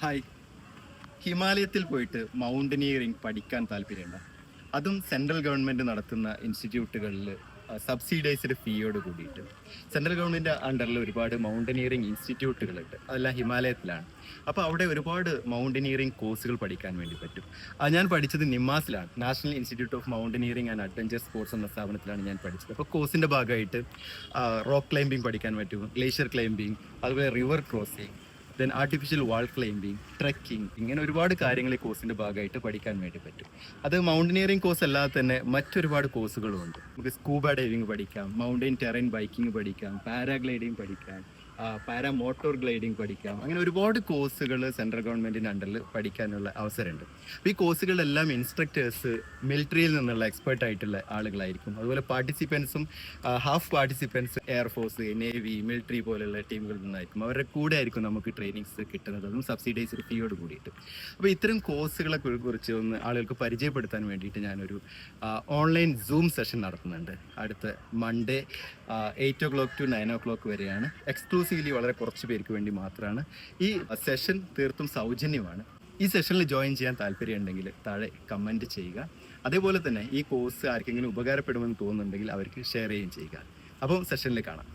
Hi. ഹിമാലയത്തിൽ പോയിട്ട് mountaineering പഠിക്കാൻ താല്പര്യമുണ്ടോ? അതും സെൻട്രൽ ഗവൺമെന്റ് നടത്തുന്ന ഇൻസ്റ്റിറ്റ്യൂട്ടുകളിൽ സബ്സിഡൈസ്ഡ് ഫീയോട് കൂടിയിട്ട്. സെൻട്രൽ ഗവൺമെന്റ് അണ്ടറിൽ ഒരുപാട് മൗണ്ടനിയറിംഗ് ഇൻസ്റ്റിറ്റ്യൂട്ടുകളുണ്ട്. അതെല്ലാം ഹിമാലയത്തിലാണ്. അപ്പോൾ അവിടെ ഒരുപാട് മൗണ്ടനിയറിംഗ് കോഴ്സുകൾ പഠിക്കാൻ വേണ്ടി പറ്റും. ഞാൻ പഠിച്ചത് നിമാസിലാണ്. National institute of mountaineering and adventure sports എന്ന സ്ഥാപനത്തിലാണ് ഞാൻ പഠിച്ചത്. അപ്പോൾ കോഴ്സിന്റെ ഭാഗമായിട്ട് റോക്ക് ക്ലൈംബിംഗ് പഠിക്കാൻ പറ്റും, ഗ്ലേഷ്യർ ക്ലൈംബിംഗ്, അതുപോലെ റിവർ ക്രോസിംഗ്, ദെൻ ആർട്ടിഫിഷ്യൽ വാൾ ക്ലൈംബിംഗ്, ട്രെക്കിംഗ്, ഇങ്ങനെ ഒരുപാട് കാര്യങ്ങൾ ഈ കോഴ്സിന്റെ ഭാഗമായിട്ട് പഠിക്കാൻ വേണ്ടി പറ്റും. അത് മൗണ്ടനിയറിംഗ് കോഴ്സ് അല്ലാതെ തന്നെ മറ്റൊരുപാട് കോഴ്സുകളും ഉണ്ട്. നമുക്ക് സ്കൂബ ഡൈവിംഗ് പഠിക്കാം, മൗണ്ടൻ ടെറൈൻ ബൈക്കിംഗ് പഠിക്കാം, പാരാഗ്ലൈഡിംഗ് പഠിക്കാം, പാരാ മോട്ടോർ ഗ്ലൈഡിംഗ് പഠിക്കാം. അങ്ങനെ ഒരുപാട് കോഴ്സുകൾ സെൻട്രൽ ഗവൺമെന്റിന്റെ അണ്ടറിൽ പഠിക്കാനുള്ള അവസരമുണ്ട്. അപ്പോൾ ഈ കോഴ്സുകളിലെല്ലാം ഇൻസ്ട്രക്ടേഴ്സ് മിലിറ്ററിയിൽ നിന്നുള്ള എക്സ്പേർട്ട് ആയിട്ടുള്ള ആളുകളായിരിക്കും. അതുപോലെ പാർട്ടിസിപ്പൻസും half participants air force, navy, military പോലുള്ള ടീമുകളിൽ നിന്നായിരിക്കും. അവരുടെ കൂടെ ആയിരിക്കും നമുക്ക് ട്രെയിനിങ്സ് കിട്ടുന്നത്, അതും സബ്സിഡൈസ്ഡ് ഫീയോട് കൂടിയിട്ട്. അപ്പോൾ ഇത്തരം കോഴ്സുകളെ കുറിച്ച് ഒന്ന് ആളുകൾക്ക് പരിചയപ്പെടുത്താൻ വേണ്ടിയിട്ട് ഞാനൊരു ഓൺലൈൻ സൂം സെഷൻ നടത്തുന്നുണ്ട്. അടുത്ത മൺഡേ 8 to 9 വരെയാണ്. എക്സ്ക്ലൂസീവ്ലി വളരെ കുറച്ച് പേർക്ക് വേണ്ടി മാത്രമാണ്. ഈ സെഷൻ തീർത്തും സൗജന്യമാണ്. ഈ സെഷനിൽ ജോയിൻ ചെയ്യാൻ താല്പര്യമുണ്ടെങ്കിൽ താഴെ കമൻറ്റ് ചെയ്യുക. അതേപോലെ തന്നെ ഈ കോഴ്സ് ആർക്കെങ്കിലും ഉപകാരപ്പെടുമെന്ന് തോന്നുന്നുണ്ടെങ്കിൽ അവർക്ക് ഷെയർ ചെയ്യുകയും ചെയ്യുക. അപ്പം സെഷനിൽ കാണാം.